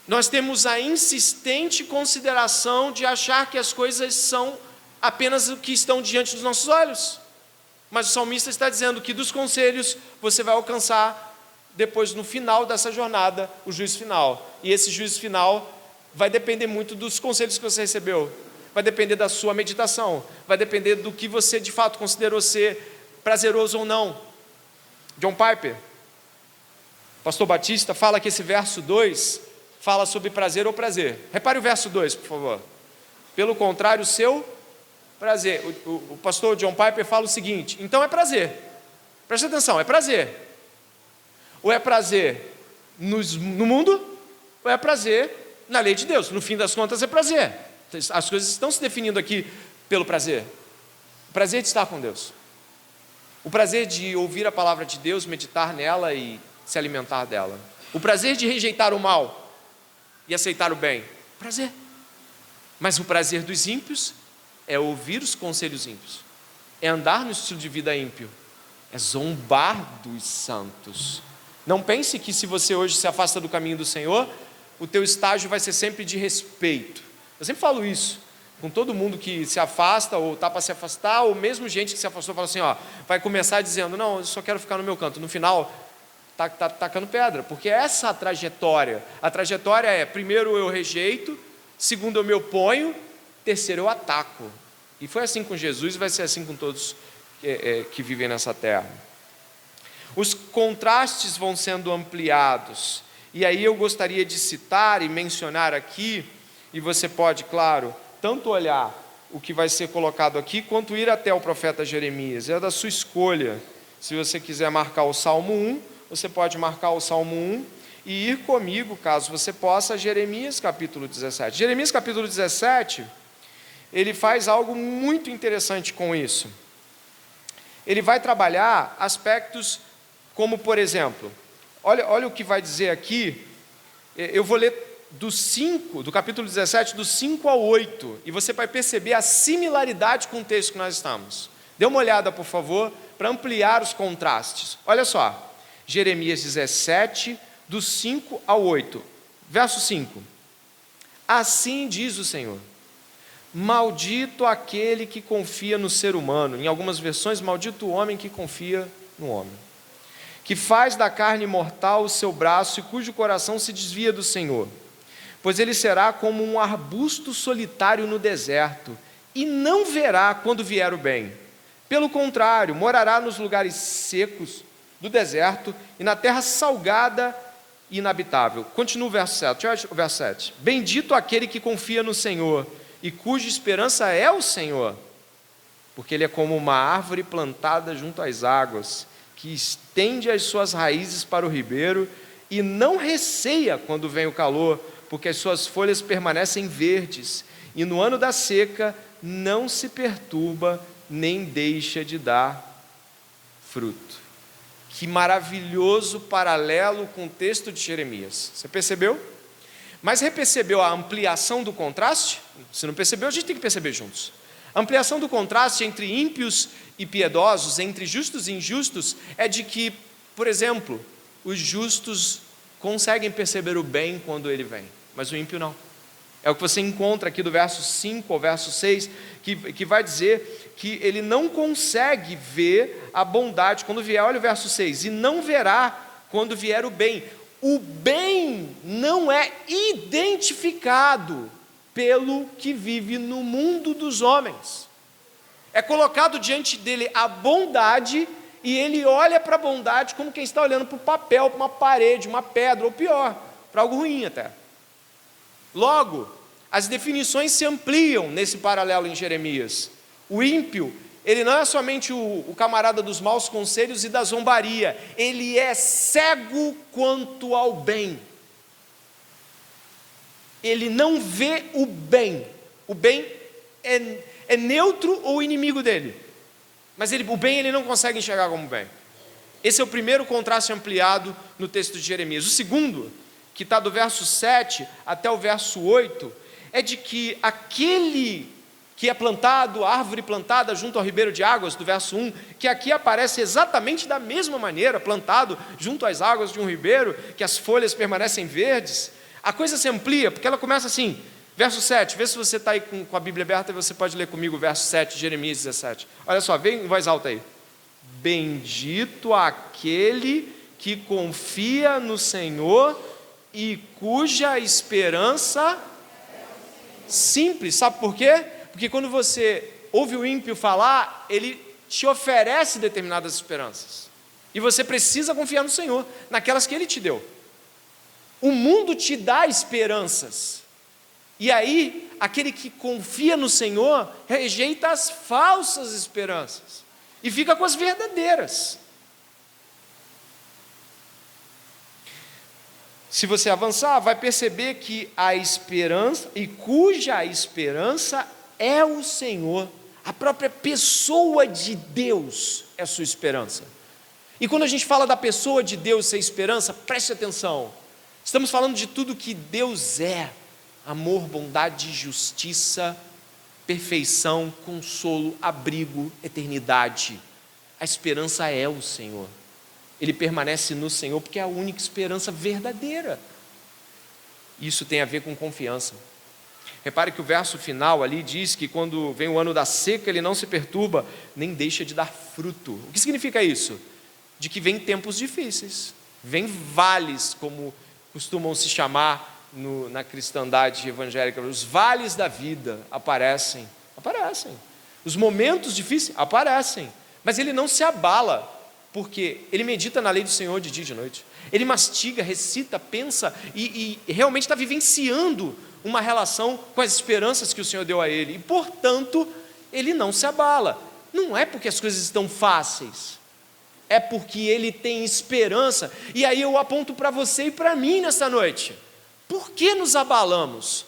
Nós temos a insistente consideração de achar que as coisas são apenas o que estão diante dos nossos olhos. Mas o salmista está dizendo que dos conselhos você vai alcançar depois, no final dessa jornada, o juízo final. E esse juízo final vai depender muito dos conselhos que você recebeu. Vai depender da sua meditação. Vai depender do que você de fato considerou ser prazeroso ou não. John Piper, pastor batista, fala que esse verso 2 fala sobre prazer ou prazer. Repare o verso 2, por favor. Pelo contrário, o seu prazer. O pastor John Piper fala o seguinte: então é prazer. Preste atenção, é prazer. Ou é prazer no mundo, ou é prazer na lei de Deus. No fim das contas é prazer. As coisas estão se definindo aqui pelo prazer. O prazer de estar com Deus. O prazer de ouvir a palavra de Deus, meditar nela e se alimentar dela. O prazer de rejeitar o mal e aceitar o bem. Prazer. Mas o prazer dos ímpios é ouvir os conselhos ímpios. É andar no estilo de vida ímpio. É zombar dos santos. Não pense que se você hoje se afasta do caminho do Senhor, o teu estágio vai ser sempre de respeito. Eu sempre falo isso com todo mundo que se afasta ou está para se afastar, ou mesmo gente que se afastou, fala assim, vai começar dizendo: não, eu só quero ficar no meu canto. No final, tá tacando pedra, porque essa é a trajetória. A trajetória é: primeiro eu rejeito, segundo eu me oponho, terceiro eu ataco. E foi assim com Jesus e vai ser assim com todos que vivem nessa terra. Os contrastes vão sendo ampliados, e aí eu gostaria de citar e mencionar aqui, e você pode, claro, tanto olhar o que vai ser colocado aqui, quanto ir até o profeta Jeremias. É da sua escolha. Se você quiser marcar o Salmo 1, você pode marcar o Salmo 1 e ir comigo, caso você possa, a Jeremias capítulo 17. Jeremias capítulo 17, ele faz algo muito interessante com isso. Ele vai trabalhar aspectos como, por exemplo, olha o que vai dizer aqui. Eu vou ler do capítulo 17, do 5 ao 8, e você vai perceber a similaridade com o texto que nós estamos. Dê uma olhada, por favor, para ampliar os contrastes. Olha só, Jeremias 17, do 5 ao 8, verso 5. Assim diz o Senhor: maldito aquele que confia no ser humano. Em algumas versões, maldito o homem que confia no homem, que faz da carne mortal o seu braço e cujo coração se desvia do Senhor. pois ele será como um arbusto solitário no deserto, e não verá quando vier o bem. Pelo contrário, morará nos lugares secos do deserto e na terra salgada e inabitável. Continua o verso 7. Olha o verso 7. Bendito aquele que confia no Senhor e cuja esperança é o Senhor, porque ele é como uma árvore plantada junto às águas, que estende as suas raízes para o ribeiro e não receia quando vem o calor, porque as suas folhas permanecem verdes, e no ano da seca não se perturba, nem deixa de dar fruto. Que maravilhoso paralelo com o texto de Jeremias. Você percebeu? Mas percebeu a ampliação do contraste? Se não percebeu, a gente tem que perceber juntos. A ampliação do contraste entre ímpios e piedosos, entre justos e injustos, é de que, por exemplo, os justos conseguem perceber o bem quando ele vem, mas o ímpio não. É o que você encontra aqui do verso 5 ao verso 6, que vai dizer que ele não consegue ver a bondade quando vier. Olha o verso 6, e não verá quando vier o bem. O bem não é identificado pelo que vive no mundo dos homens. É colocado diante dele a bondade, e ele olha para a bondade como quem está olhando para o papel, para uma parede, uma pedra, ou pior, para algo ruim até. Logo, as definições se ampliam nesse paralelo em Jeremias. O ímpio, ele não é somente o camarada dos maus conselhos e da zombaria, ele é cego quanto ao bem. Ele não vê o bem. O bem é neutro ou inimigo dele, mas o bem ele não consegue enxergar como bem. Esse é o primeiro contraste ampliado no texto de Jeremias. O segundo, que está do verso 7 até o verso 8, é de que aquele que é plantado, a árvore plantada junto ao ribeiro de águas, do verso 1, que aqui aparece exatamente da mesma maneira, plantado junto às águas de um ribeiro, que as folhas permanecem verdes. A coisa se amplia, porque ela começa assim, verso 7, vê se você está aí com a Bíblia aberta, e você pode ler comigo o verso 7 de Jeremias 17. Olha só, vem em voz alta aí. Bendito aquele que confia no Senhor e cuja esperança... Simples, sabe por quê? Porque quando você ouve o ímpio falar, ele te oferece determinadas esperanças, e você precisa confiar no Senhor, naquelas que Ele te deu. O mundo te dá esperanças, e aí, aquele que confia no Senhor, rejeita as falsas esperanças, e fica com as verdadeiras. Se você avançar, vai perceber que a esperança, e cuja esperança é o Senhor, a própria pessoa de Deus é a sua esperança. E quando a gente fala da pessoa de Deus ser esperança, preste atenção, estamos falando de tudo que Deus é: amor, bondade, justiça, perfeição, consolo, abrigo, eternidade. A esperança é o Senhor. Ele permanece no Senhor porque é a única esperança verdadeira. Isso tem a ver com confiança. Repare que o verso final ali diz que quando vem o ano da seca, ele não se perturba, nem deixa de dar fruto. O que significa isso? De que vem tempos difíceis, vem vales, como costumam se chamar na cristandade evangélica. Os vales da vida aparecem. Os momentos difíceis aparecem, mas ele não se abala, porque ele medita na lei do Senhor de dia e de noite. Ele mastiga, recita, pensa e realmente está vivenciando uma relação com as esperanças que o Senhor deu a ele. E, portanto, ele não se abala. Não é porque as coisas estão fáceis, é porque ele tem esperança. E aí eu aponto para você e para mim nessa noite. Por que nos abalamos?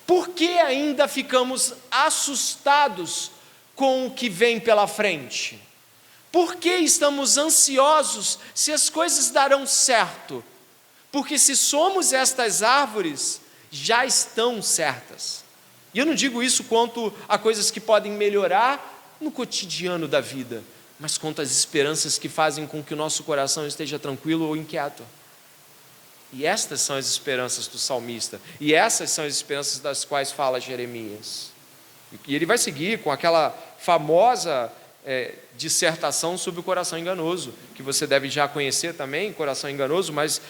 Por que ainda ficamos assustados com o que vem pela frente? Por que estamos ansiosos se as coisas darão certo? Porque se somos estas árvores, já estão certas. E eu não digo isso quanto a coisas que podem melhorar no cotidiano da vida, mas quanto às esperanças que fazem com que o nosso coração esteja tranquilo ou inquieto. E estas são as esperanças do salmista, e essas são as esperanças das quais fala Jeremias. E ele vai seguir com aquela famosa dissertação sobre o coração enganoso, que você deve já conhecer também, coração enganoso, mais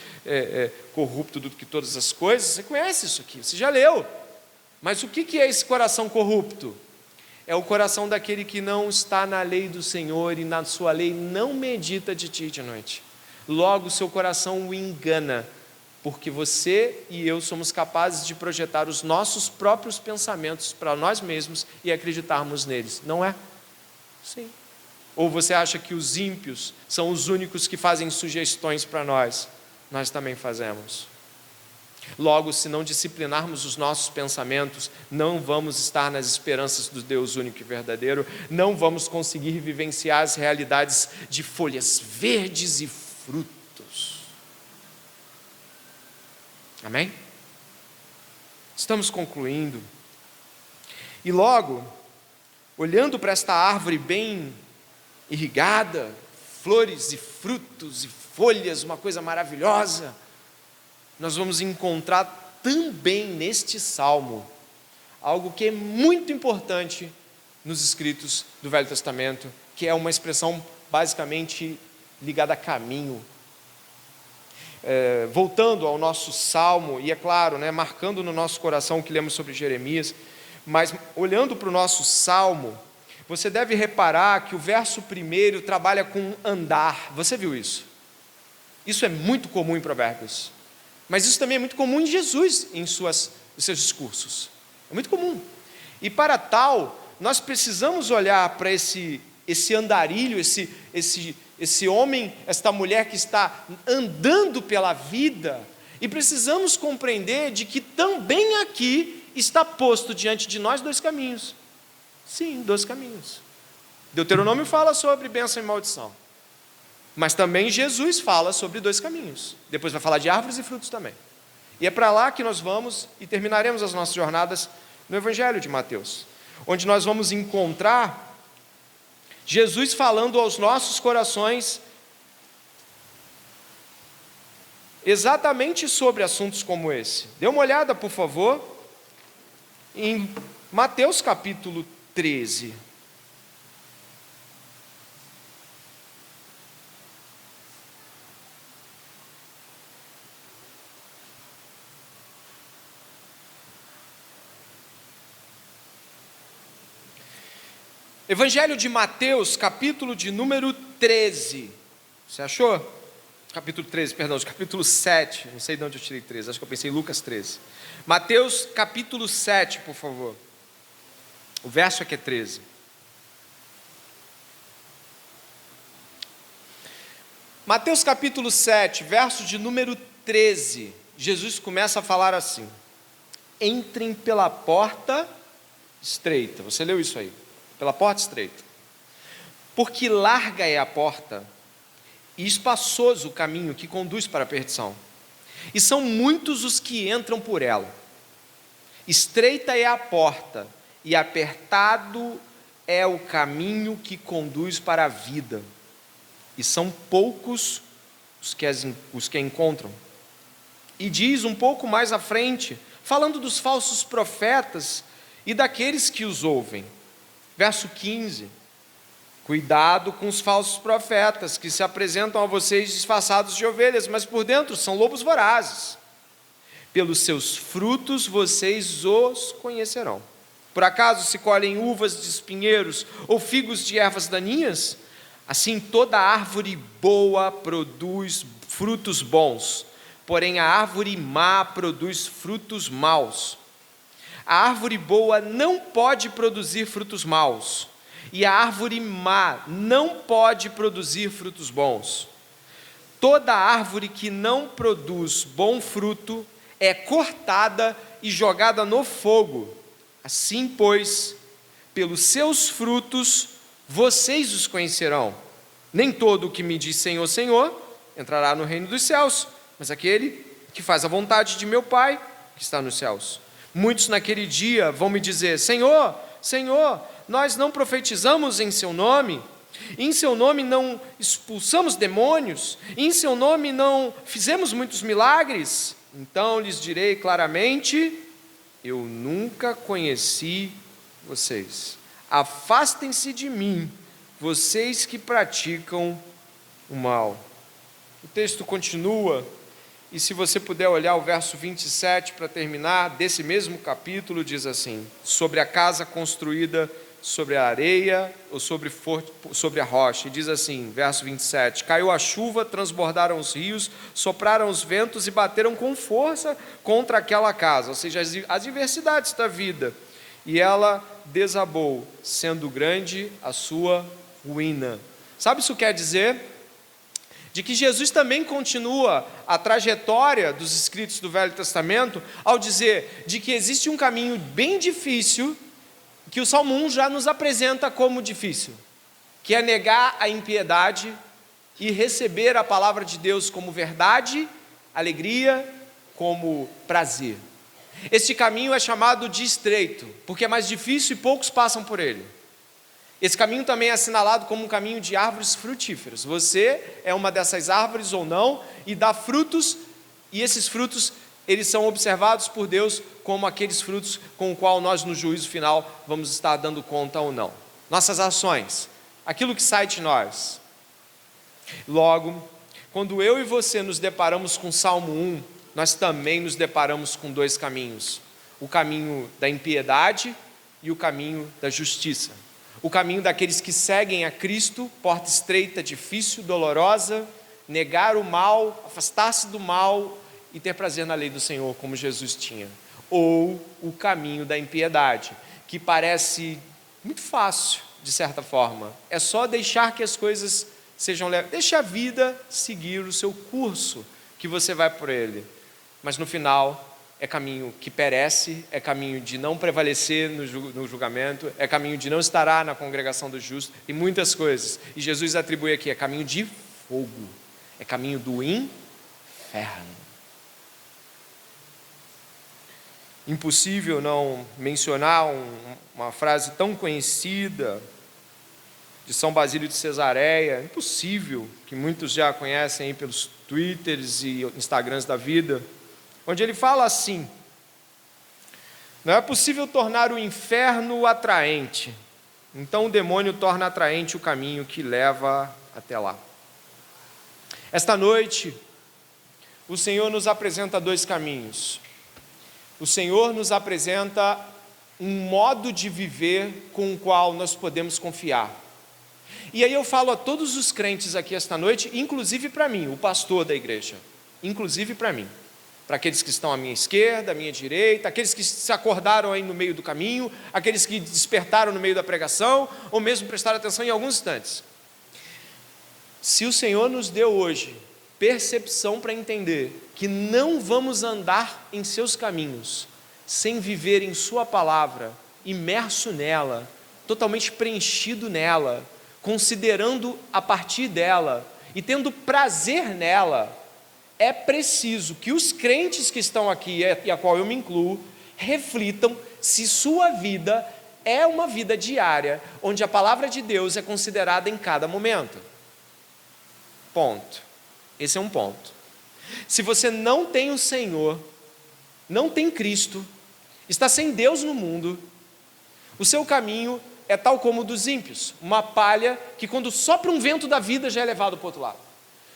corrupto do que todas as coisas. Você conhece isso aqui, você já leu. Mas o que é esse coração corrupto? É o coração daquele que não está na lei do Senhor e na sua lei não medita de dia e de noite. Logo, seu coração o engana, porque você e eu somos capazes de projetar os nossos próprios pensamentos para nós mesmos e acreditarmos neles, não é? Sim. Ou você acha que os ímpios são os únicos que fazem sugestões para nós? Nós também fazemos. Logo, se não disciplinarmos os nossos pensamentos, não vamos estar nas esperanças do Deus único e verdadeiro, não vamos conseguir vivenciar as realidades de folhas verdes e frutos. Amém? Estamos concluindo. E logo, olhando para esta árvore bem irrigada, flores e frutos e folhas, uma coisa maravilhosa, nós vamos encontrar também neste salmo algo que é muito importante nos escritos do Velho Testamento, que é uma expressão basicamente ligada a caminho. Voltando ao nosso salmo, e é claro, marcando no nosso coração o que lemos sobre Jeremias, mas olhando para o nosso salmo, você deve reparar que o verso 1 trabalha com andar. Você viu isso? Isso é muito comum em Provérbios. Mas isso também é muito comum em Jesus, em seus discursos. É muito comum. E para tal, nós precisamos olhar para esse andarilho, esse homem, esta mulher que está andando pela vida, e precisamos compreender de que também aqui está posto diante de nós 2 caminhos. Sim, 2 caminhos. Deuteronômio fala sobre bênção e maldição. Mas também Jesus fala sobre 2 caminhos. Depois vai falar de árvores e frutos também. E é para lá que nós vamos e terminaremos as nossas jornadas no Evangelho de Mateus, onde nós vamos encontrar Jesus falando aos nossos corações exatamente sobre assuntos como esse. Dê uma olhada, por favor, em Mateus capítulo 13. Evangelho de Mateus, capítulo de número 13. Você achou? Capítulo 7. Não sei de onde eu tirei 13, acho que eu pensei em Lucas 13. Mateus, capítulo 7, por favor. O verso aqui é 13. Mateus, capítulo 7, verso de número 13. Jesus começa a falar assim: entrem pela porta estreita. Você leu isso aí? Pela porta estreita. Porque larga é a porta e espaçoso o caminho que conduz para a perdição. E são muitos os que entram por ela. Estreita é a porta e apertado é o caminho que conduz para a vida. E são poucos os que a encontram. E diz um pouco mais à frente, falando dos falsos profetas e daqueles que os ouvem. Verso 15: cuidado com os falsos profetas, que se apresentam a vocês disfarçados de ovelhas, mas por dentro são lobos vorazes. Pelos seus frutos vocês os conhecerão. Por acaso se colhem uvas de espinheiros ou figos de ervas daninhas? Assim toda árvore boa produz frutos bons, porém a árvore má produz frutos maus. A árvore boa não pode produzir frutos maus, e a árvore má não pode produzir frutos bons. Toda árvore que não produz bom fruto é cortada e jogada no fogo. Assim, pois, pelos seus frutos vocês os conhecerão. Nem todo o que me diz Senhor, Senhor, entrará no reino dos céus, mas aquele que faz a vontade de meu Pai, que está nos céus. Muitos naquele dia vão me dizer: Senhor, Senhor, nós não profetizamos em seu nome, em seu nome não expulsamos demônios, em seu nome não fizemos muitos milagres? Então lhes direi claramente: eu nunca conheci vocês. Afastem-se de mim, vocês que praticam o mal. O texto continua, e se você puder olhar o verso 27 para terminar, desse mesmo capítulo, diz assim: sobre a casa construída sobre a areia ou sobre a rocha. E diz assim, verso 27, caiu a chuva, transbordaram os rios, sopraram os ventos e bateram com força contra aquela casa, ou seja, as adversidades da vida, e ela desabou, sendo grande a sua ruína. Sabe o que isso quer dizer? De que Jesus também continua a trajetória dos escritos do Velho Testamento ao dizer de que existe um caminho bem difícil que o Salmo 1 já nos apresenta como difícil, que é negar a impiedade e receber a palavra de Deus como verdade, alegria, como prazer. Este caminho é chamado de estreito, porque é mais difícil e poucos passam por ele. Esse caminho também é assinalado como um caminho de árvores frutíferas. Você é uma dessas árvores ou não, e dá frutos, e esses frutos, eles são observados por Deus como aqueles frutos com o qual nós no juízo final vamos estar dando conta ou não. Nossas ações, aquilo que sai de nós. Logo, quando eu e você nos deparamos com Salmo 1, nós também nos deparamos com dois caminhos: o caminho da impiedade e o caminho da justiça. O caminho daqueles que seguem a Cristo, porta estreita, difícil, dolorosa, negar o mal, afastar-se do mal e ter prazer na lei do Senhor, como Jesus tinha. Ou o caminho da impiedade, que parece muito fácil, de certa forma. É só deixar que as coisas sejam leves. Deixa a vida seguir o seu curso, que você vai por ele. Mas no final, é caminho que perece, é caminho de não prevalecer no julgamento, é caminho de não estar na congregação dos justos, e muitas coisas. E Jesus atribui aqui, é caminho de fogo, é caminho do inferno. Impossível não mencionar uma frase tão conhecida de São Basílio de Cesareia, impossível, que muitos já conhecem aí pelos Twitters e Instagrams da vida, onde ele fala assim: não é possível tornar o inferno atraente, então o demônio torna atraente o caminho que leva até lá. Esta noite, o Senhor nos apresenta dois caminhos. O Senhor nos apresenta um modo de viver com o qual nós podemos confiar. E aí eu falo a todos os crentes aqui esta noite, inclusive para mim, o pastor da igreja, inclusive para mim, para aqueles que estão à minha esquerda, à minha direita, aqueles que se acordaram aí no meio do caminho, aqueles que despertaram no meio da pregação, ou mesmo prestaram atenção em alguns instantes. Se o Senhor nos deu hoje percepção para entender que não vamos andar em seus caminhos sem viver em sua palavra, imerso nela, totalmente preenchido nela, considerando a partir dela e tendo prazer nela, é preciso que os crentes que estão aqui, e a qual eu me incluo, reflitam se sua vida é uma vida diária, onde a palavra de Deus é considerada em cada momento. Ponto. Esse é um ponto. Se você não tem o Senhor, não tem Cristo, está sem Deus no mundo, o seu caminho é tal como o dos ímpios, uma palha que quando sopra um vento da vida já é levado para o outro lado.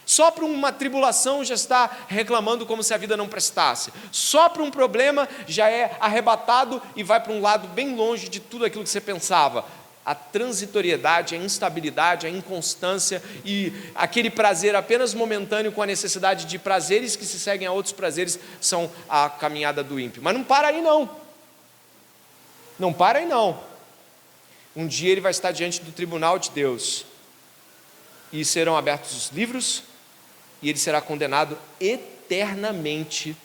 Sopra uma tribulação, já está reclamando como se a vida não prestasse. Sopra um problema, já é arrebatado e vai para um lado bem longe de tudo aquilo que você pensava. A transitoriedade, a instabilidade, a inconstância e aquele prazer apenas momentâneo com a necessidade de prazeres que se seguem a outros prazeres são a caminhada do ímpio. Mas não para aí não. Não para aí não. Um dia ele vai estar diante do tribunal de Deus e serão abertos os livros e ele será condenado eternamente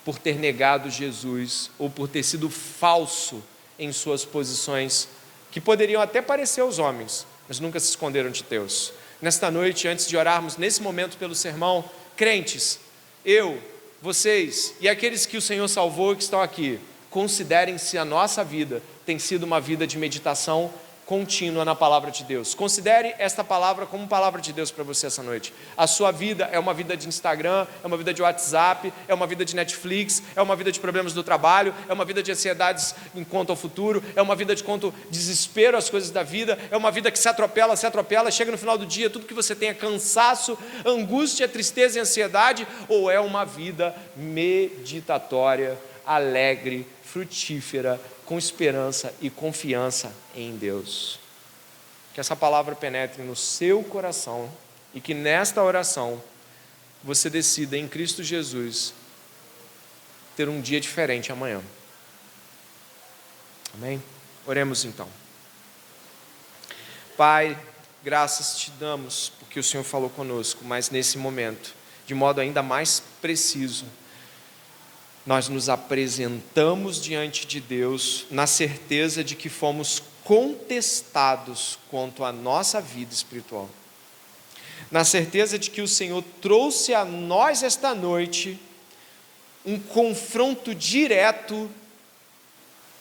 por ter negado Jesus ou por ter sido falso em suas posições que poderiam até parecer aos homens, mas nunca se esconderam de Deus. Nesta noite, antes de orarmos nesse momento pelo sermão, crentes, eu, vocês e aqueles que o Senhor salvou e que estão aqui, considerem se a nossa vida tem sido uma vida de meditação contínua na palavra de Deus. Considere esta palavra como palavra de Deus para você essa noite. A sua vida é uma vida de Instagram, é uma vida de WhatsApp, é uma vida de Netflix, é uma vida de problemas do trabalho, é uma vida de ansiedades em quanto ao futuro, é uma vida de quanto desespero às coisas da vida, é uma vida que se atropela, chega no final do dia, tudo que você tem é cansaço, angústia, tristeza e ansiedade, ou é uma vida meditatória, alegre, frutífera, com esperança e confiança em Deus. Que essa palavra penetre no seu coração e que nesta oração você decida em Cristo Jesus ter um dia diferente amanhã. Amém? Oremos então. Pai, graças te damos porque o Senhor falou conosco, mas nesse momento, de modo ainda mais preciso, nós nos apresentamos diante de Deus na certeza de que fomos contestados quanto à nossa vida espiritual. Na certeza de que o Senhor trouxe a nós esta noite um confronto direto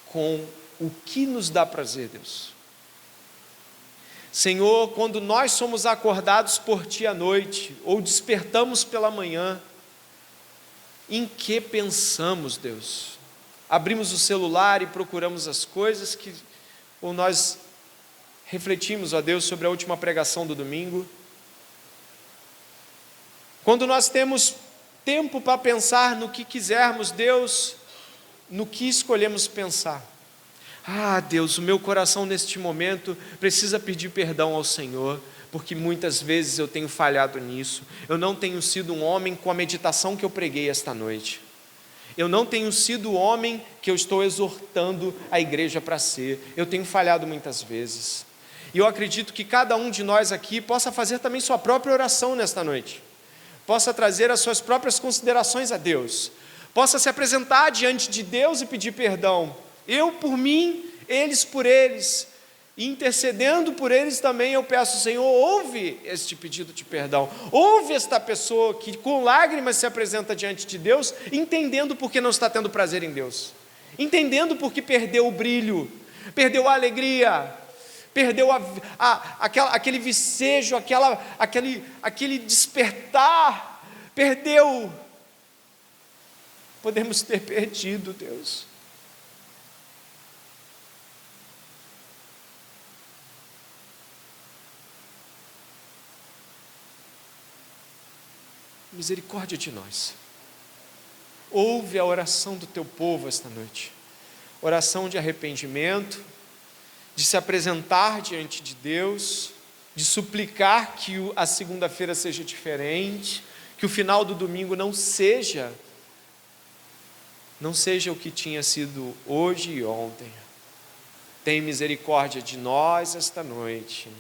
com o que nos dá prazer, Deus. Senhor, quando nós somos acordados por Ti à noite, ou despertamos pela manhã, em que pensamos, Deus? Abrimos o celular e procuramos as coisas que... Ou nós refletimos, ó Deus, sobre a última pregação do domingo? Quando nós temos tempo para pensar no que quisermos, Deus, no que escolhemos pensar? Ah, Deus, o meu coração neste momento precisa pedir perdão ao Senhor, porque muitas vezes eu tenho falhado nisso. Eu não tenho sido um homem com a meditação que eu preguei esta noite. Eu não tenho sido o homem que eu estou exortando a igreja para ser. Eu tenho falhado muitas vezes. E eu acredito que cada um de nós aqui possa fazer também sua própria oração nesta noite. Possa trazer as suas próprias considerações a Deus. Possa se apresentar diante de Deus e pedir perdão. Eu por mim, eles por eles. E intercedendo por eles também eu peço, Senhor, ouve este pedido de perdão, ouve esta pessoa que com lágrimas se apresenta diante de Deus, entendendo porque não está tendo prazer em Deus, entendendo porque perdeu o brilho, perdeu a alegria, perdeu aquele vicejo, aquele despertar, perdeu. Podemos ter perdido, Deus. Misericórdia de nós. Ouve a oração do teu povo esta noite. Oração de arrependimento, de se apresentar diante de Deus, de suplicar que a segunda-feira seja diferente, que o final do domingo não seja o que tinha sido hoje e ontem. Tem misericórdia de nós esta noite.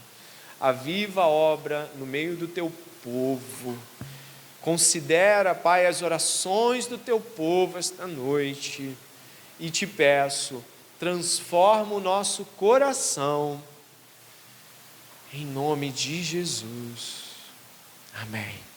Aviva a obra no meio do teu povo. Considera, Pai, as orações do teu povo esta noite e te peço, transforma o nosso coração em nome de Jesus. Amém.